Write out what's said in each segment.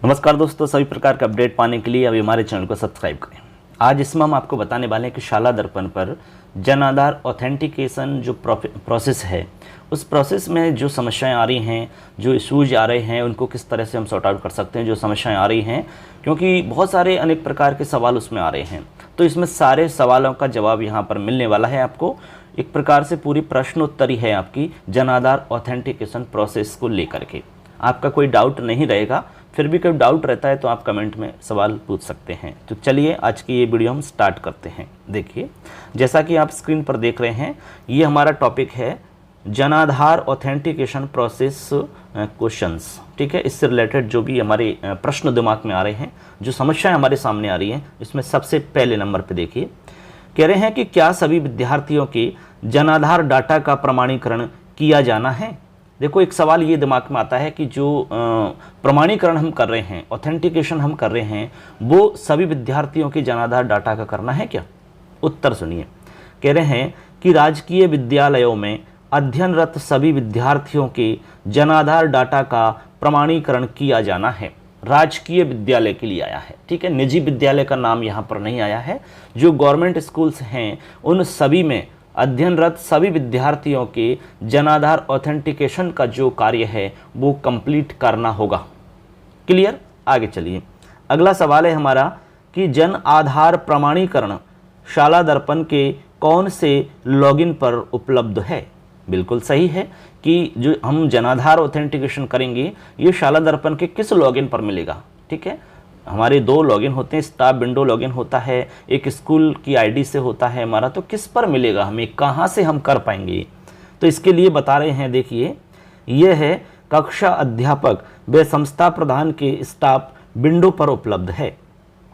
नमस्कार दोस्तों, सभी प्रकार का अपडेट पाने के लिए अभी हमारे चैनल को सब्सक्राइब करें। आज इसमें हम आपको बताने वाले हैं कि शाला दर्पण पर जन आधार ऑथेंटिकेशन जो प्रोसेस है, उस प्रोसेस में जो समस्याएं आ रही हैं, जो इश्यूज आ रहे हैं, उनको किस तरह से हम सॉर्ट आउट कर सकते हैं। जो समस्याएं आ रही हैं, क्योंकि बहुत सारे अनेक प्रकार के सवाल उसमें आ रहे हैं, तो इसमें सारे सवालों का जवाब यहाँ पर मिलने वाला है आपको। एक प्रकार से पूरी प्रश्नोत्तरी है आपकी जन आधार ऑथेंटिकेशन प्रोसेस को लेकर के। आपका कोई डाउट नहीं रहेगा, फिर भी कोई डाउट रहता है तो आप कमेंट में सवाल पूछ सकते हैं। तो चलिए आज की ये वीडियो हम स्टार्ट करते हैं। देखिए, जैसा कि आप स्क्रीन पर देख रहे हैं, ये हमारा टॉपिक है Jan Aadhaar authentication process questions. ठीक है, इससे रिलेटेड जो भी हमारे प्रश्न दिमाग में आ रहे हैं, जो समस्याएं हमारे सामने आ रही हैं, इसमें सबसे पहले नंबर पे देखिए, कह रहे हैं कि क्या सभी विद्यार्थियों के जन आधार डाटा का प्रमाणीकरण किया जाना है। देखो, एक सवाल ये दिमाग में आता है कि जो प्रमाणीकरण हम कर रहे हैं, ऑथेंटिकेशन हम कर रहे हैं, वो सभी विद्यार्थियों के जन आधार डाटा का करना है क्या। उत्तर सुनिए, कह रहे हैं कि राजकीय विद्यालयों में अध्ययनरत सभी विद्यार्थियों के जन आधार डाटा का प्रमाणीकरण किया जाना है। राजकीय विद्यालय के लिए आया है, ठीक है, निजी विद्यालय का नाम यहाँ पर नहीं आया है। जो गवर्नमेंट स्कूल्स हैं, उन सभी में अध्ययनरत सभी विद्यार्थियों के जन आधार ऑथेंटिकेशन का जो कार्य है वो कंप्लीट करना होगा। क्लियर, आगे चलिए। अगला सवाल है हमारा कि जन आधार प्रमाणीकरण शाला दर्पण के कौन से लॉगिन पर उपलब्ध है। बिल्कुल सही है कि जो हम जन आधार ऑथेंटिकेशन करेंगे, ये शाला दर्पण के किस लॉगिन पर मिलेगा। ठीक है, हमारे दो लॉगिन होते हैं, स्टाफ विंडो लॉगिन होता है, एक स्कूल की आईडी से होता है हमारा। तो किस पर मिलेगा, हमें कहाँ से हम कर पाएंगे। तो इसके लिए बता रहे हैं, देखिए, यह है कक्षा अध्यापक व संस्था प्रधान के स्टाफ विंडो पर उपलब्ध है।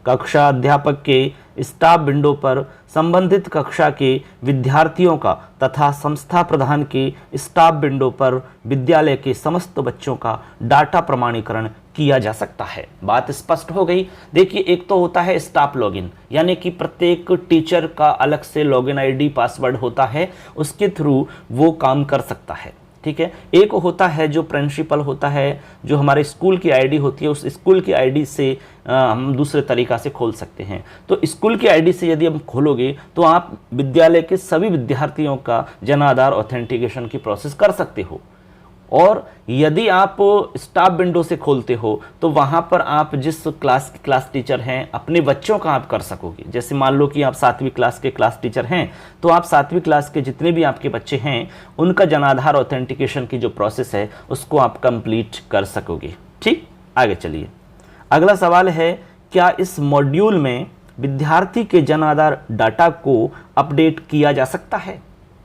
कक्षा अध्यापक के स्टाफ विंडो पर संबंधित कक्षा के विद्यार्थियों का तथा संस्था प्रधान के स्टाफ विंडो पर विद्यालय के समस्त बच्चों का डाटा प्रमाणीकरण किया जा सकता है। बात स्पष्ट हो गई। देखिए, एक तो होता है स्टाफ लॉगिन, यानी कि प्रत्येक टीचर का अलग से लॉगिन आईडी पासवर्ड होता है, उसके थ्रू वो काम कर सकता है। ठीक है, एक होता है जो प्रिंसिपल होता है, जो हमारे स्कूल की आईडी होती है, उस स्कूल की आईडी से हम दूसरे तरीका से खोल सकते हैं। तो स्कूल की आईडी से यदि हम खोलोगे तो आप विद्यालय के सभी विद्यार्थियों का जन आधार ऑथेंटिकेशन की प्रोसेस कर सकते हो। और यदि आप स्टाफ विंडो से खोलते हो तो वहाँ पर आप जिस क्लास टीचर हैं, अपने बच्चों का आप कर सकोगे। जैसे मान लो कि आप 7वीं क्लास के क्लास टीचर हैं, तो आप 7वीं क्लास के जितने भी आपके बच्चे हैं, उनका जन आधार ऑथेंटिकेशन की जो प्रोसेस है उसको आप कंप्लीट कर सकोगे। ठीक, आगे चलिए। अगला सवाल है, क्या इस मॉड्यूल में विद्यार्थी के जन आधार डाटा को अपडेट किया जा सकता है।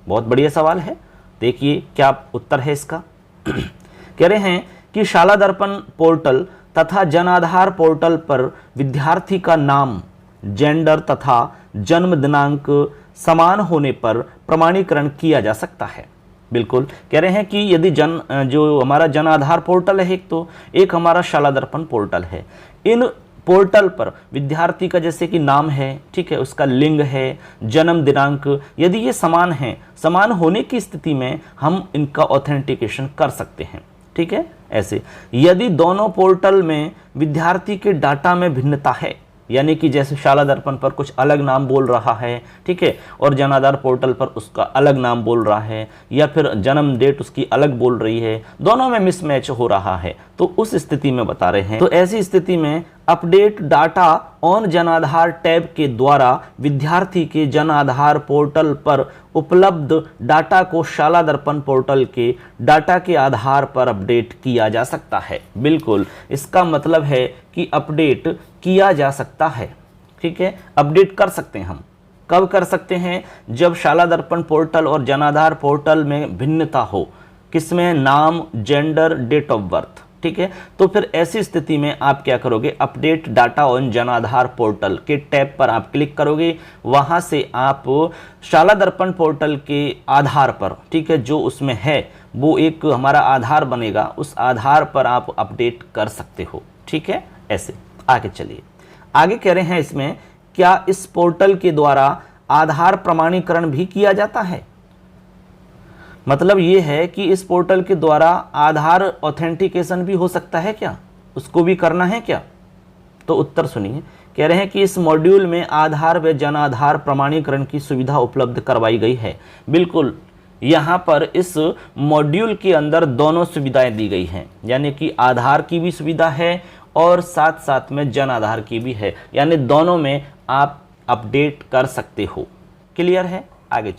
बहुत बढ़िया सवाल है। देखिए क्या उत्तर है इसका। कह रहे हैं कि शाला दर्पण पोर्टल तथा जन आधार पोर्टल पर विद्यार्थी का नाम, जेंडर तथा जन्म दिनांक समान होने पर प्रमाणीकरण किया जा सकता है। बिल्कुल, कह रहे हैं कि यदि जो हमारा जन आधार पोर्टल है, एक हमारा शाला दर्पण पोर्टल है, इन पोर्टल पर विद्यार्थी का जैसे कि नाम है, ठीक है, उसका लिंग है, जन्म दिनांक, यदि ये समान है, समान होने की स्थिति में हम इनका ऑथेंटिकेशन कर सकते हैं। ठीक है, ऐसे यदि दोनों पोर्टल में विद्यार्थी के डाटा में भिन्नता है, यानी कि जैसे शाला दर्पण पर कुछ अलग नाम बोल रहा है, ठीक है, और जन आधार पोर्टल पर उसका अलग नाम बोल रहा है, या फिर जन्म डेट उसकी अलग बोल रही है, दोनों में मिसमैच हो रहा है, तो उस स्थिति में बता रहे हैं। तो ऐसी स्थिति में update data on Jan Aadhaar tab के द्वारा विद्यार्थी के जन आधार पोर्टल पर उपलब्ध डाटा को शाला दर्पण पोर्टल के डाटा के आधार पर अपडेट किया जा सकता है। बिल्कुल, इसका मतलब है कि अपडेट किया जा सकता है। ठीक है, अपडेट कर सकते हैं हम। कब कर सकते हैं, जब शाला दर्पण पोर्टल और जन आधार पोर्टल में भिन्नता हो, किसमें, नाम, जेंडर, डेट ऑफ बर्थ। ठीक है, तो फिर ऐसी स्थिति में आप क्या करोगे, update data on Jan Aadhaar portal के टैब पर आप क्लिक करोगे। वहां से आप शाला दर्पण पोर्टल के आधार पर, ठीक है, जो उसमें है वो एक हमारा आधार बनेगा, उस आधार पर आप अपडेट कर सकते हो। ठीक है, ऐसे आगे चलिए। आगे कह रहे हैं इसमें, क्या इस पोर्टल के द्वारा आधार प्रमाणीकरण भी किया जाता है। मतलब ये है कि इस पोर्टल के द्वारा आधार ऑथेंटिकेशन भी हो सकता है क्या। उसको भी करना है क्या? तो उत्तर सुनिए, कह रहे हैं कि इस मॉड्यूल में आधार व जन आधार प्रमाणीकरण की सुविधा उपलब्ध करवाई गई है। बिल्कुल, यहाँ पर इस मॉड्यूल के अंदर दोनों सुविधाएं दी गई हैं, यानी कि आधार की भी सुविधा है और साथ साथ में जन आधार की भी है, यानी दोनों में आप अपडेट कर सकते हो। क्लियर है? आगे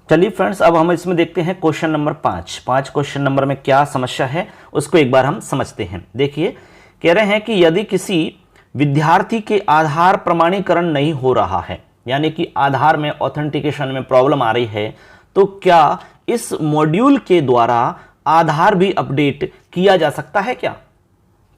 चलिए फ्रेंड्स, अब हम इसमें देखते हैं क्वेश्चन नंबर 5 क्वेश्चन नंबर में क्या समस्या है उसको एक बार हम समझते हैं। देखिए, कह रहे हैं कि यदि किसी विद्यार्थी के आधार प्रमाणीकरण नहीं हो रहा है, यानी कि आधार में ऑथेंटिकेशन में प्रॉब्लम आ रही है, तो क्या इस मॉड्यूल के द्वारा आधार भी अपडेट किया जा सकता है क्या?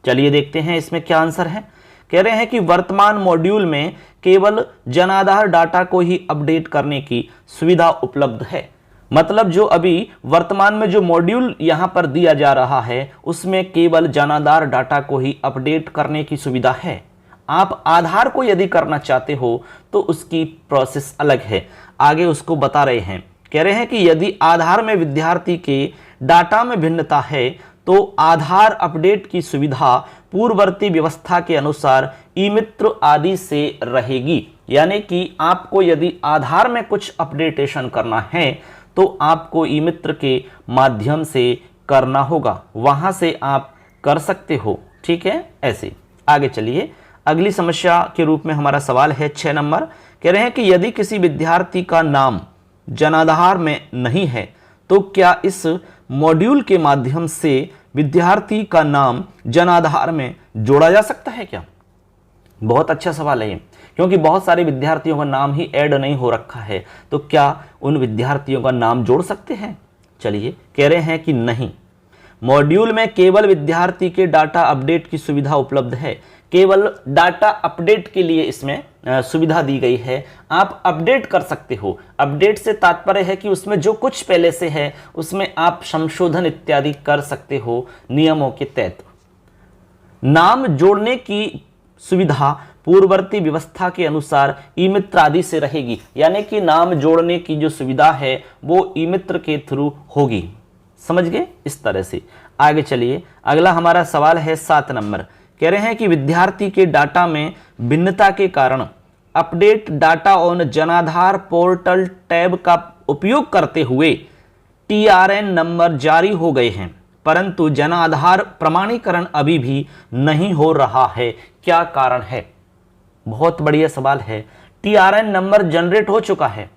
चलिए देखते हैं इसमें क्या आंसर है। कह रहे हैं कि वर्तमान मॉड्यूल में केवल जन आधार डाटा को ही अपडेट करने की सुविधा उपलब्ध है। मतलब जो अभी वर्तमान में जो मॉड्यूल यहां पर दिया जा रहा है उसमें केवल जन आधार डाटा को ही अपडेट करने की सुविधा है। आप आधार को यदि करना चाहते हो तो उसकी प्रोसेस अलग है, आगे उसको बता रहे हैं। कह रहे हैं कि यदि आधार में विद्यार्थी के डाटा में भिन्नता है तो आधार अपडेट की सुविधा पूर्ववर्ती व्यवस्था के अनुसार ई मित्र आदि से रहेगी। यानी कि आपको यदि आधार में कुछ अपडेटेशन करना है तो आपको ई मित्र के माध्यम से करना होगा, वहां से आप कर सकते हो। ठीक है, ऐसे आगे चलिए। अगली समस्या के रूप में हमारा सवाल है 6 नंबर। कह रहे हैं कि यदि किसी विद्यार्थी का नाम जनाधार में नहीं है तो क्या इस मॉड्यूल के माध्यम से विद्यार्थी का नाम जनाधार में जोड़ा जा सकता है क्या? बहुत अच्छा सवाल है ये, क्योंकि बहुत सारे विद्यार्थियों का नाम ही ऐड नहीं हो रखा है, तो क्या उन विद्यार्थियों का नाम जोड़ सकते हैं? चलिए, कह रहे हैं कि नहीं, मॉड्यूल में केवल विद्यार्थी के डाटा अपडेट की सुविधा उपलब्ध है। केवल डाटा अपडेट के लिए इसमें सुविधा दी गई है, आप अपडेट कर सकते हो। अपडेट से तात्पर्य है कि उसमें जो कुछ पहले से है उसमें आप संशोधन इत्यादि कर सकते हो नियमों के तहत। नाम जोड़ने की सुविधा पूर्ववर्ती व्यवस्था के अनुसार ई मित्र आदि से रहेगी, यानी कि नाम जोड़ने की जो सुविधा है वो ई मित्र के थ्रू होगी। समझ गए? इस तरह से आगे चलिए। अगला हमारा सवाल है 7 नंबर। कह रहे हैं कि विद्यार्थी के डाटा में भिन्नता के कारण अपडेट डाटा ऑन जनाधार पोर्टल टैब का उपयोग करते हुए TRN नंबर जारी हो गए हैं, परंतु जनाधार प्रमाणीकरण अभी भी नहीं हो रहा है। क्या कारण है? बहुत बढ़िया सवाल है। TRN नंबर जनरेट हो चुका है,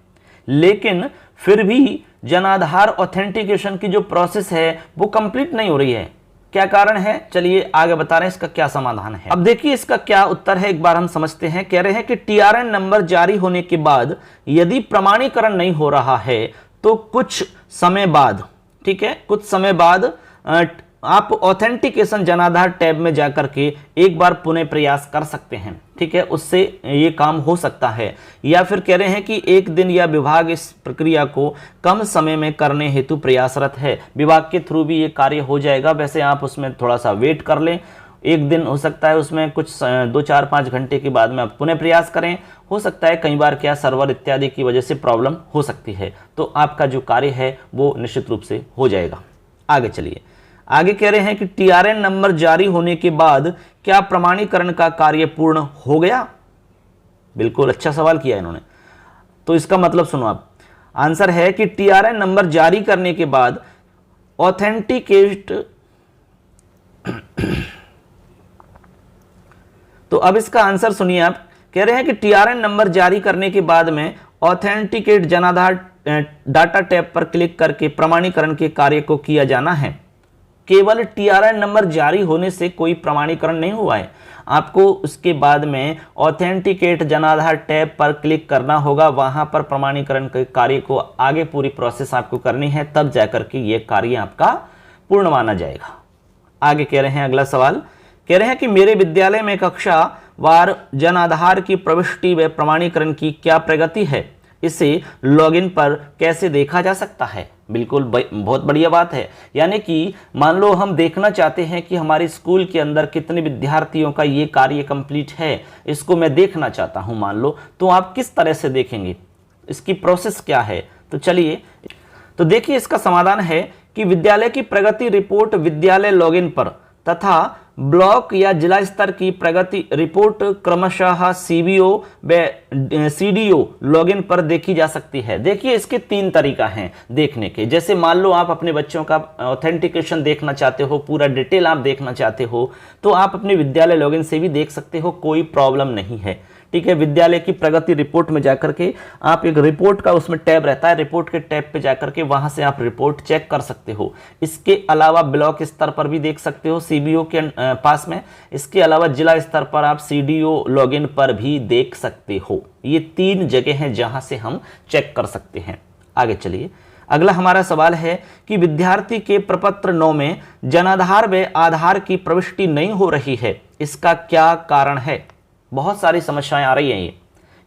लेकिन फिर भी जनाधार ऑथेंटिकेशन की जो प्रोसेस है वो कंप्लीट नहीं हो रही है। क्या कारण है? चलिए आगे बता रहे हैं इसका क्या समाधान है। अब देखिए इसका क्या उत्तर है, एक बार हम समझते हैं। कह रहे हैं कि TRN नंबर जारी होने के बाद यदि प्रमाणीकरण नहीं हो रहा है तो कुछ समय बाद, ठीक है, कुछ समय बाद आप ऑथेंटिकेशन जनाधार टैब में जाकर के एक बार पुनः प्रयास कर सकते हैं। ठीक है, उससे ये काम हो सकता है। या फिर कह रहे हैं कि एक दिन या विभाग इस प्रक्रिया को कम समय में करने हेतु प्रयासरत है। विभाग के थ्रू भी ये कार्य हो जाएगा। वैसे आप उसमें थोड़ा सा वेट कर लें, एक दिन हो सकता है, उसमें कुछ 2, 4, 5 घंटे के बाद में आप पुनः प्रयास करें। हो सकता है कई बार क्या सर्वर इत्यादि की वजह से प्रॉब्लम हो सकती है, तो आपका जो कार्य है वो निश्चित रूप से हो जाएगा। आगे चलिए। आगे कह रहे हैं कि TRN नंबर जारी होने के बाद क्या प्रमाणीकरण का कार्य पूर्ण हो गया? बिल्कुल अच्छा सवाल किया इन्होंने। तो इसका मतलब सुनो आप, आंसर है कि TRN नंबर जारी करने के बाद ऑथेंटिकेट तो अब इसका आंसर सुनिए आप। कह रहे हैं कि TRN नंबर जारी करने के बाद में ऑथेंटिकेट जनाधार डाटा टैब पर क्लिक करके प्रमाणीकरण के कार्य को किया जाना है। केवल TRN नंबर जारी होने से कोई प्रमाणीकरण नहीं हुआ है, आपको उसके बाद में ऑथेंटिकेट जनाधार टैब पर क्लिक करना होगा। वहां पर प्रमाणीकरण के कार्य को आगे पूरी प्रोसेस आपको करनी है, तब जाकर के ये कार्य आपका पूर्ण माना जाएगा। आगे कह रहे हैं अगला सवाल। कह रहे हैं कि मेरे विद्यालय में कक्षा वार जनाधार की प्रविष्टि व प्रमाणीकरण की क्या प्रगति है, इसे लॉगिन पर कैसे देखा जा सकता है? बिल्कुल बहुत बढ़िया बात है। यानी कि मान लो हम देखना चाहते हैं कि हमारे स्कूल के अंदर कितने विद्यार्थियों का ये कार्य कंप्लीट है, इसको मैं देखना चाहता हूं मान लो, तो आप किस तरह से देखेंगे, इसकी प्रोसेस क्या है? तो चलिए, तो देखिए इसका समाधान है कि विद्यालय की प्रगति रिपोर्ट विद्यालय लॉगिन पर तथा ब्लॉक या जिला स्तर की प्रगति रिपोर्ट क्रमशः सीबीओ व सीडीओ लॉगिन पर देखी जा सकती है। देखिए इसके 3 तरीका हैं देखने के। जैसे मान लो आप अपने बच्चों का ऑथेंटिकेशन देखना चाहते हो, पूरा डिटेल आप देखना चाहते हो, तो आप अपने विद्यालय लॉगिन से भी देख सकते हो, कोई प्रॉब्लम नहीं है। ठीक है, विद्यालय की प्रगति रिपोर्ट में जाकर के आप एक रिपोर्ट का उसमें टैब रहता है, रिपोर्ट के टैब पे जाकर के वहां से आप रिपोर्ट चेक कर सकते हो। इसके अलावा ब्लॉक स्तर पर भी देख सकते हो सीबीओ के पास में। इसके अलावा जिला स्तर पर आप सीडीओ लॉगिन पर भी देख सकते हो। ये 3 जगह हैं जहां से हम चेक कर सकते हैं। आगे चलिए, अगला हमारा सवाल है कि विद्यार्थी के प्रपत्र 9 में जनाधार व आधार की प्रविष्टि नहीं हो रही है, इसका क्या कारण है? बहुत सारी समस्याएं आ रही हैं ये,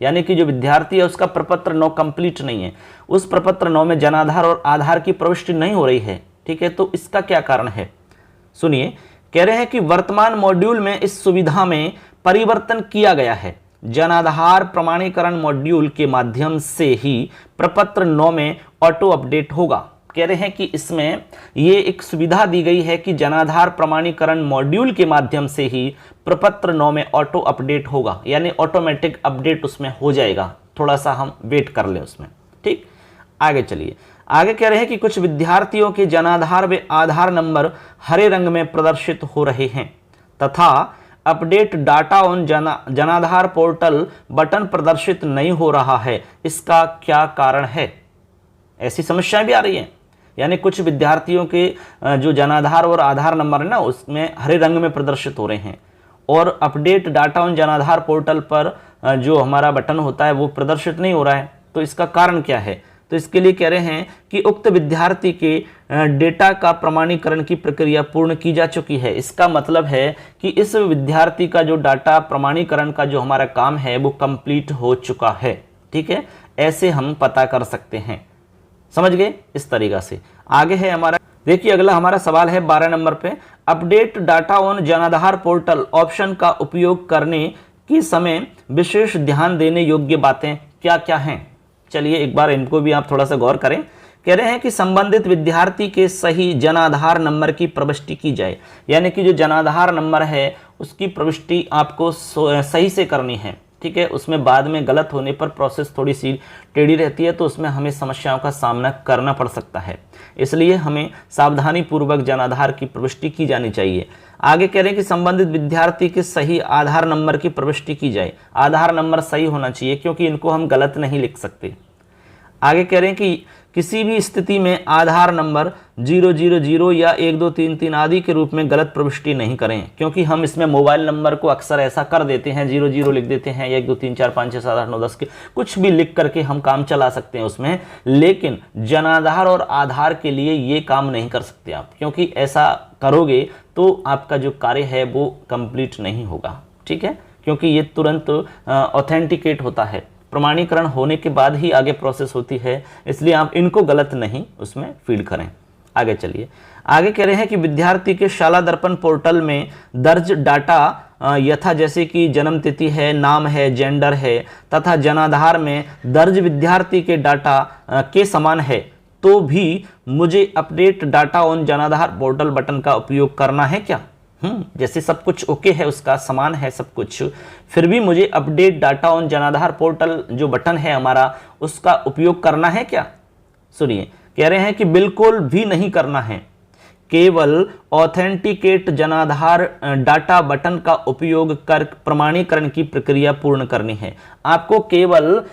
यानी कि जो विद्यार्थी है उसका प्रपत्र 9 कंप्लीट नहीं है, उस प्रपत्र 9 में जनाधार और आधार की प्रविष्टि नहीं हो रही है। ठीक है, तो इसका क्या कारण है? सुनिए, कह रहे हैं कि वर्तमान मॉड्यूल में इस सुविधा में परिवर्तन किया गया है। जनाधार प्रमाणीकरण मॉड्यूल के माध्यम से ही प्रपत्र 9 में ऑटो अपडेट होगा। कह रहे हैं कि इसमें ये एक सुविधा दी गई है कि जनाधार प्रमाणीकरण मॉड्यूल के माध्यम से ही प्रपत्र 9 में ऑटो अपडेट होगा, यानी ऑटोमेटिक अपडेट उसमें हो जाएगा। थोड़ा सा हम वेट कर लें उसमें। ठीक, आगे चलिए। आगे कह रहे हैं कि कुछ विद्यार्थियों के जनाधार व आधार नंबर हरे रंग में प्रदर्शित हो रहे हैं तथा अपडेट डाटा ऑन जनाधार पोर्टल बटन प्रदर्शित नहीं हो रहा है, इसका क्या कारण है? ऐसी समस्याएं भी आ रही हैं, यानी कुछ विद्यार्थियों के जो जनाधार और आधार नंबर है ना उसमें हरे रंग में प्रदर्शित हो रहे हैं और अपडेट डाटा ऑन जनाधार पोर्टल पर जो हमारा बटन होता है वो प्रदर्शित नहीं हो रहा है। तो इसका कारण क्या है? तो इसके लिए कह रहे हैं कि उक्त विद्यार्थी के डेटा का प्रमाणीकरण की प्रक्रिया पूर्ण की जा चुकी है। इसका मतलब है कि इस विद्यार्थी का जो डाटा प्रमाणीकरण का जो हमारा काम है वो कंप्लीट हो चुका है। ठीक है, ऐसे हम पता कर सकते हैं। समझ गए? इस तरीका से आगे है हमारा। देखिए अगला हमारा सवाल है 12 नंबर पे, अपडेट डाटा ऑन जनाधार पोर्टल ऑप्शन का उपयोग करने के समय विशेष ध्यान देने योग्य बातें क्या क्या हैं? चलिए एक बार इनको भी आप थोड़ा सा गौर करें। कह रहे हैं कि संबंधित विद्यार्थी के सही जनाधार नंबर की प्रविष्टि की जाए, यानी कि जो जनाधार नंबर है उसकी प्रविष्टि आपको सही से करनी है। ठीक है, उसमें बाद में गलत होने पर प्रोसेस थोड़ी सी टेढ़ी रहती है, तो उसमें हमें समस्याओं का सामना करना पड़ सकता है। इसलिए हमें सावधानी पूर्वक जनाधार की प्रविष्टि की जानी चाहिए। आगे कह रहे हैं कि संबंधित विद्यार्थी के सही आधार नंबर की प्रविष्टि की जाए। आधार नंबर सही होना चाहिए क्योंकि इनको हम गलत नहीं लिख सकते। आगे कह रहे हैं कि किसी भी स्थिति में आधार नंबर 000 या 1233 आदि के रूप में गलत प्रविष्टि नहीं करें, क्योंकि हम इसमें मोबाइल नंबर को अक्सर ऐसा कर देते हैं, 00 लिख देते हैं या 1 2 3 4 5 6 7 8 9 10 के कुछ भी लिख करके हम काम चला सकते हैं उसमें, लेकिन जनाधार और आधार के लिए ये काम नहीं कर सकते आप, क्योंकि ऐसा करोगे तो आपका जो कार्य है वो कंप्लीट नहीं होगा। ठीक है, क्योंकि ये तुरंत ऑथेंटिकेट होता है, प्रमाणीकरण होने के बाद ही आगे प्रोसेस होती है, इसलिए आप इनको गलत नहीं उसमें फीड करें। आगे चलिए, आगे कह रहे हैं कि विद्यार्थी के शाला दर्पण पोर्टल में दर्ज डाटा यथा जैसे कि जन्म तिथि है, नाम है, जेंडर है तथा जनाधार में दर्ज विद्यार्थी के डाटा के समान है, तो भी मुझे अपडेट डाटा ऑन जनाधार पोर्टल बटन का उपयोग करना है क्या? जैसे सब कुछ ओके है, उसका समान है सब कुछ, फिर भी मुझे अपडेट डाटा ऑन जनाधार पोर्टल जो बटन है हमारा उसका उपयोग करना है क्या? सुनिए, कह रहे हैं कि बिल्कुल भी नहीं करना है, केवल ऑथेंटिकेट जनाधार डाटा बटन का उपयोग कर प्रमाणीकरण की प्रक्रिया पूर्ण करनी है। आपको केवल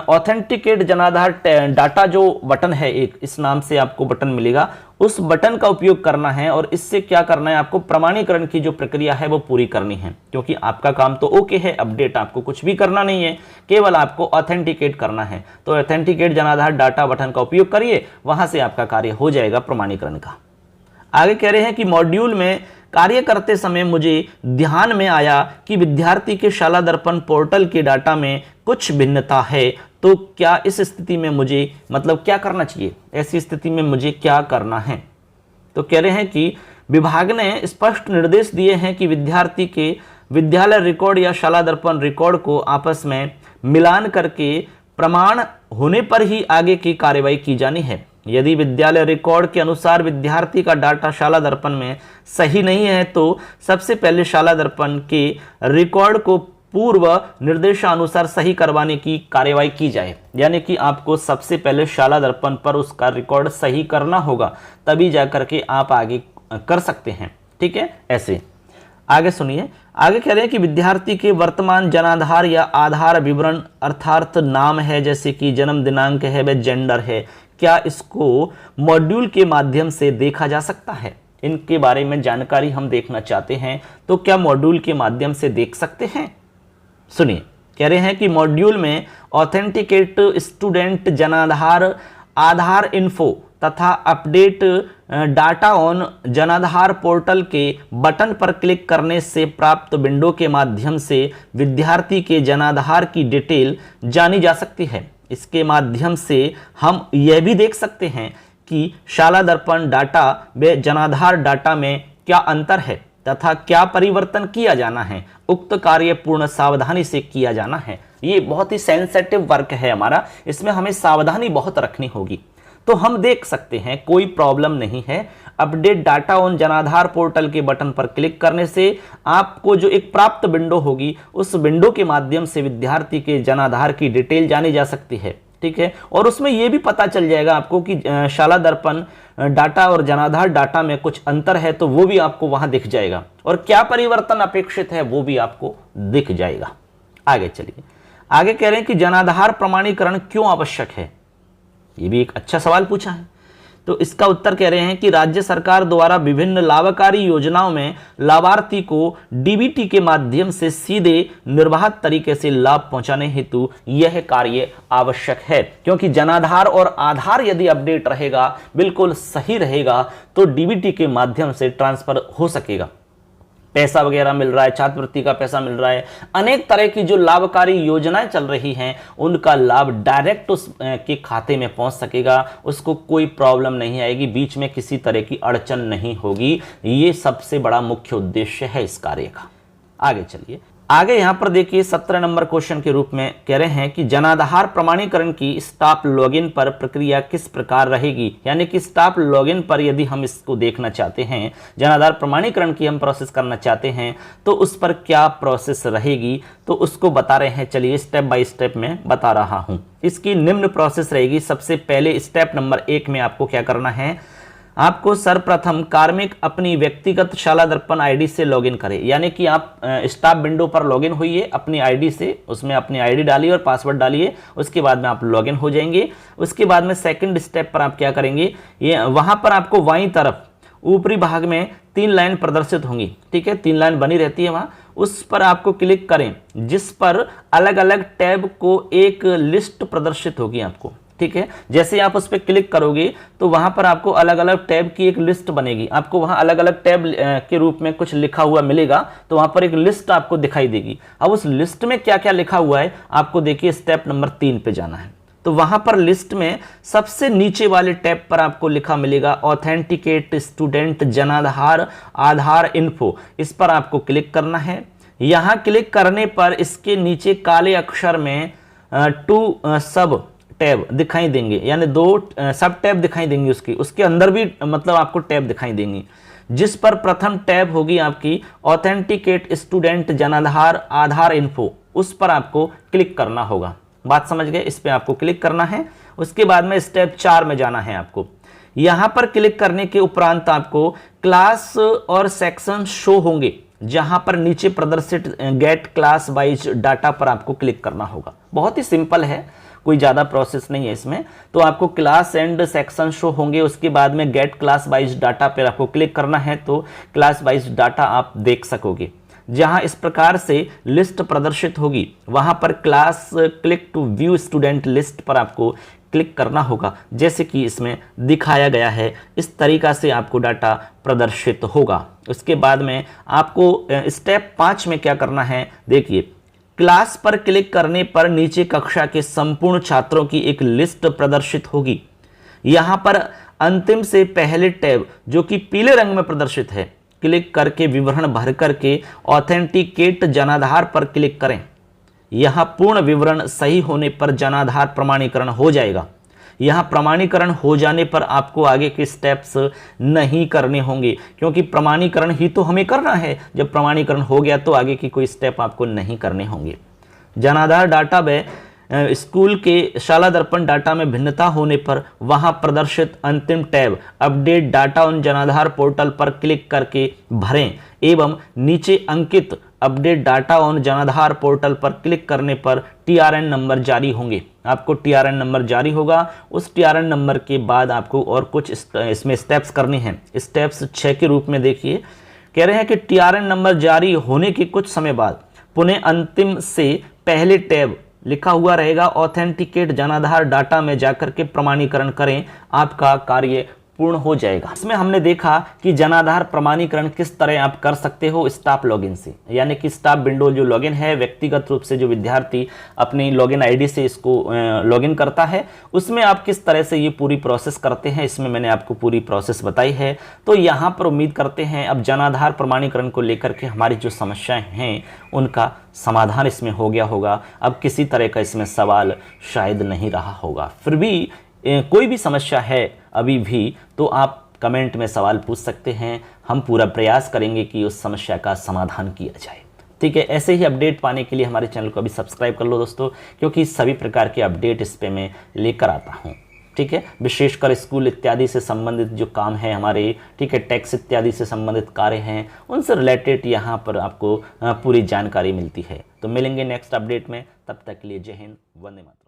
ऑथेंटिकेट जनाधार डाटा जो बटन है, एक इस नाम से आपको बटन मिलेगा, उस बटन का उपयोग करना है और इससे क्या करना है, आपको प्रमाणीकरण की जो प्रक्रिया है वो पूरी करनी है, क्योंकि आपका काम तो ओके है, अपडेट आपको कुछ भी करना नहीं है, केवल आपको ऑथेंटिकेट करना है। तो ऑथेंटिकेट जनाधार डाटा बटन का उपयोग करिए, वहां से आपका कार्य हो जाएगा प्रमाणीकरण का। आगे कह रहे हैं कि मॉड्यूल में कार्य करते समय मुझे ध्यान में आया कि विद्यार्थी के शाला दर्पण पोर्टल के डाटा में कुछ भिन्नता है, तो क्या इस स्थिति में मुझे मतलब क्या करना चाहिए, ऐसी स्थिति में मुझे क्या करना है? तो कह रहे हैं कि विभाग ने स्पष्ट निर्देश दिए हैं कि विद्यार्थी के विद्यालय रिकॉर्ड या शाला दर्पण रिकॉर्ड को आपस में मिलान करके प्रमाण होने पर ही आगे की कार्रवाई की जानी है। यदि विद्यालय रिकॉर्ड के अनुसार विद्यार्थी का डाटा शाला दर्पण में सही नहीं है तो सबसे पहले शाला दर्पण के रिकॉर्ड को पूर्व निर्देशानुसार सही करवाने की कार्यवाही की जाए। यानी कि आपको सबसे पहले शाला दर्पण पर उसका रिकॉर्ड सही करना होगा, तभी जाकर के आप आगे कर सकते हैं। ठीक है, ऐसे आगे सुनिए। आगे कह रहे हैं कि विद्यार्थी के वर्तमान जनाधार या आधार विवरण अर्थात नाम है, जैसे कि जन्म दिनांक है, व जेंडर है, क्या इसको मॉड्यूल के माध्यम से देखा जा सकता है? इनके बारे में जानकारी हम देखना चाहते हैं, तो क्या मॉड्यूल के माध्यम से देख सकते हैं? सुनिए, कह रहे हैं कि मॉड्यूल में ऑथेंटिकेट स्टूडेंट जनाधार आधार इन्फो तथा अपडेट डाटा ऑन जनाधार पोर्टल के बटन पर क्लिक करने से प्राप्त विंडो के माध्यम से विद्यार्थी के जनाधार की डिटेल जानी जा सकती है। इसके माध्यम से हम यह भी देख सकते हैं कि शाला दर्पण डाटा व जनाधार डाटा में क्या अंतर है तथा क्या परिवर्तन किया जाना है। उक्त कार्य पूर्ण सावधानी से किया जाना है। ये बहुत ही सेंसिटिव वर्क है हमारा, इसमें हमें सावधानी बहुत रखनी होगी। तो हम देख सकते हैं, कोई प्रॉब्लम नहीं है। अपडेट डाटा ऑन जनाधार पोर्टल के बटन पर क्लिक करने से आपको जो एक प्राप्त विंडो होगी, उस विंडो के माध्यम से विद्यार्थी के जनाधार की डिटेल जानी जा सकती है। ठीक है, और उसमें यह भी पता चल जाएगा आपको कि शाला दर्पण डाटा और जनाधार डाटा में कुछ अंतर है, तो वो भी आपको वहां दिख जाएगा, और क्या परिवर्तन अपेक्षित है वो भी आपको दिख जाएगा। आगे चलिए, आगे कह रहे हैं कि जनाधार प्रमाणीकरण क्यों आवश्यक है? ये भी एक अच्छा सवाल पूछा है। तो इसका उत्तर कह रहे हैं कि राज्य सरकार द्वारा विभिन्न लाभकारी योजनाओं में लाभार्थी को डीबीटी के माध्यम से सीधे निर्बाध तरीके से लाभ पहुंचाने हेतु यह कार्य आवश्यक है। क्योंकि जनाधार और आधार यदि अपडेट रहेगा, बिल्कुल सही रहेगा, तो डीबीटी के माध्यम से ट्रांसफर हो सकेगा। पैसा वगैरह मिल रहा है, छात्रवृत्ति का पैसा मिल रहा है, अनेक तरह की जो लाभकारी योजनाएं चल रही हैं, उनका लाभ डायरेक्ट उस के खाते में पहुंच सकेगा। उसको कोई प्रॉब्लम नहीं आएगी, बीच में किसी तरह की अड़चन नहीं होगी। ये सबसे बड़ा मुख्य उद्देश्य है इस कार्य का। आगे चलिए, आगे यहां पर देखिए 17 नंबर क्वेश्चन के रूप में कह रहे हैं कि जनाधार प्रमाणीकरण की स्टाफ लॉगिन पर प्रक्रिया किस प्रकार रहेगी। यानी कि स्टाफ लॉगिन पर यदि हम इसको देखना चाहते हैं, जनाधार प्रमाणीकरण की हम प्रोसेस करना चाहते हैं, तो उस पर क्या प्रोसेस रहेगी, तो उसको बता रहे हैं। चलिए स्टेप बाय स्टेप में बता रहा हूं। इसकी निम्न प्रोसेस रहेगी। सबसे पहले स्टेप नंबर 1 में आपको क्या करना है, आपको सर्वप्रथम कार्मिक अपनी व्यक्तिगत शाला दर्पण आईडी से लॉगिन करें। यानी कि आप स्टाफ विंडो पर लॉगिन हुई अपनी आईडी से, उसमें अपनी आईडी डालिए और पासवर्ड डालिए, उसके बाद में आप लॉगिन हो जाएंगे। उसके बाद में सेकंड स्टेप पर आप क्या करेंगे, ये वहां पर आपको बाईं तरफ ऊपरी भाग में 3 लाइन प्रदर्शित होंगी। ठीक है, 3 लाइन बनी रहती है वहां, उस पर आपको क्लिक करें, जिस पर अलग अलग टैब को एक लिस्ट प्रदर्शित होगी आपको। ठीक है, जैसे आप उस पर क्लिक करोगे तो वहां पर आपको अलग अलग टैब की एक लिस्ट बनेगी। आपको वहां अलग अलग टैब के रूप में कुछ लिखा हुआ मिलेगा, तो वहां पर एक लिस्ट आपको दिखाई देगी। अब उस लिस्ट में क्या क्या लिखा हुआ है आपको देखिए स्टेप नंबर 3 पे जाना है। तो वहां पर लिस्ट में सबसे नीचे वाले टैब पर आपको लिखा मिलेगा ऑथेंटिकेट स्टूडेंट जनाधार आधार इन्फो। इस पर आपको क्लिक करना है। यहां क्लिक करने पर इसके नीचे काले अक्षर में 2 सब टैब दिखाई देंगे, यानी 2 सब टैब दिखाई देंगी। उसके अंदर भी मतलब आपको टैब दिखाई देंगी, जिस पर प्रथम टैब होगी आपकी ऑथेंटिकेट स्टूडेंट जनाधार आधार इन्फो। उस पर आपको क्लिक करना होगा। बात समझ गए, इस पे आपको क्लिक करना है। उसके बाद में स्टेप 4 में जाना है आपको। यहां पर क्लिक करने के उपरांत आपको क्लास और सेक्शन शो होंगे, जहां पर नीचे प्रदर्शित गेट क्लास वाइज डाटा पर आपको क्लिक करना होगा। बहुत ही सिंपल है, कोई ज़्यादा प्रोसेस नहीं है इसमें। तो आपको क्लास एंड सेक्शन शो होंगे, उसके बाद में गेट क्लास वाइज डाटा पर आपको क्लिक करना है, तो क्लास वाइज डाटा आप देख सकोगे। जहां इस प्रकार से लिस्ट प्रदर्शित होगी, वहां पर class click to view student list पर आपको क्लिक करना होगा, जैसे कि इसमें दिखाया गया है। इस तरीका से आपको डाटा प्रदर्शित होगा। उसके बाद में आपको स्टेप 5 में क्या करना है, देखिए क्लास पर क्लिक करने पर नीचे कक्षा के संपूर्ण छात्रों की एक लिस्ट प्रदर्शित होगी। यहां पर अंतिम से पहले टैब जो कि पीले रंग में प्रदर्शित है, क्लिक करके विवरण भर करके ऑथेंटिकेट जनाधार पर क्लिक करें। यहां पूर्ण विवरण सही होने पर जनाधार प्रमाणीकरण हो जाएगा। यहाँ प्रमाणीकरण हो जाने पर आपको आगे के स्टेप्स नहीं करने होंगे, क्योंकि प्रमाणीकरण ही तो हमें करना है। जब प्रमाणीकरण हो गया तो आगे की कोई स्टेप आपको नहीं करने होंगे। जन आधार डाटा में स्कूल के शाला दर्पण डाटा में भिन्नता होने पर वहां प्रदर्शित अंतिम टैब अपडेट डाटा ऑन जनाधार पोर्टल पर क्लिक करके भरें एवं नीचे अंकित अपडेट डाटा ऑन जनाधार पोर्टल पर क्लिक करने पर टीआरएन नंबर जारी होंगे। आपको टीआरएन नंबर जारी होगा। उस टीआरएन नंबर के बाद आपको और कुछ इसमें स्टेप्स करने हैं। स्टेप्स 6 के रूप में देखिए, कह रहे हैं कि टीआरएन नंबर जारी होने के कुछ समय बाद पुनः अंतिम से पहले टैब लिखा हुआ रहेगा ऑथेंटिकेट जनाधार डाटा में जाकर के प्रमाणीकरण करें, आपका कार्य पूर्ण हो जाएगा। इसमें हमने देखा कि जनाधार प्रमाणीकरण किस तरह आप कर सकते हो स्टाफ लॉगिन से, यानी कि स्टाफ विंडो जो लॉगिन है, व्यक्तिगत रूप से जो विद्यार्थी अपनी लॉगिन आईडी से इसको लॉगिन करता है, उसमें आप किस तरह से ये पूरी प्रोसेस करते हैं, इसमें मैंने आपको पूरी प्रोसेस बताई है। तो यहाँ पर उम्मीद करते हैं अब जनाधार प्रमाणीकरण को लेकर के हमारी जो समस्याएं हैं उनका समाधान इसमें हो गया होगा। अब किसी तरह का इसमें सवाल शायद नहीं रहा होगा। फिर भी कोई भी समस्या है अभी भी तो आप कमेंट में सवाल पूछ सकते हैं, हम पूरा प्रयास करेंगे कि उस समस्या का समाधान किया जाए। ठीक है, ऐसे ही अपडेट पाने के लिए हमारे चैनल को अभी सब्सक्राइब कर लो दोस्तों, क्योंकि सभी प्रकार के अपडेट इस पे मैं लेकर आता हूँ। ठीक है, विशेषकर स्कूल इत्यादि से संबंधित जो काम है हमारे, ठीक है, टैक्स इत्यादि से संबंधित कार्य हैं, उनसे रिलेटेड यहाँ पर आपको पूरी जानकारी मिलती है। तो मिलेंगे नेक्स्ट अपडेट में, तब तक के लिए जय हिंद, वंदे मातरम।